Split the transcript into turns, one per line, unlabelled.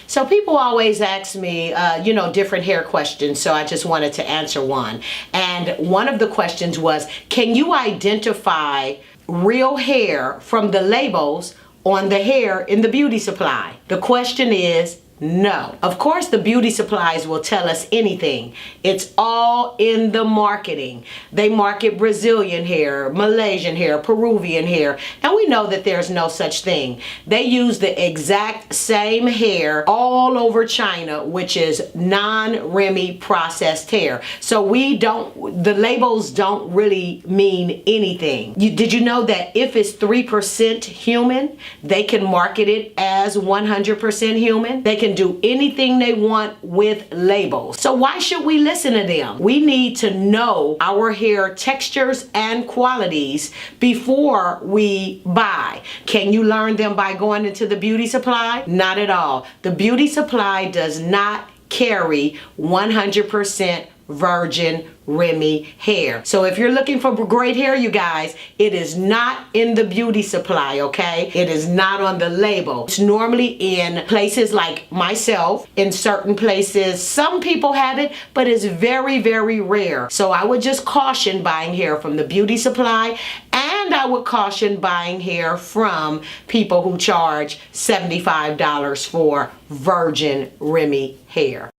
So people always ask me, different hair questions. So I just wanted to answer one. And one of the questions was, can you identify real hair from the labels on the hair in the beauty supply? The question is, no. Of course, the beauty supplies will tell us anything. It's all in the marketing. They market Brazilian hair, Malaysian hair, Peruvian hair, and we know that there's no such thing. They use the exact same hair all over China, which is non-Remy processed hair. So the labels don't really mean anything. Did you know that if it's 3% human, they can market it as 100% human? They can do anything they want with labels. So why should we listen to them? We need to know our hair textures and qualities before we buy. Can you learn them by going into the beauty supply? Not at all. The beauty supply does not carry 100% virgin Remy hair. So if you're looking for great hair, you guys, it is not in the beauty supply, okay? It is not on the label. It's normally in places like myself, in certain places. Some people have it, but it's very, very rare. So I would just caution buying hair from the beauty supply, and I would caution buying hair from people who charge $75 for virgin Remy hair.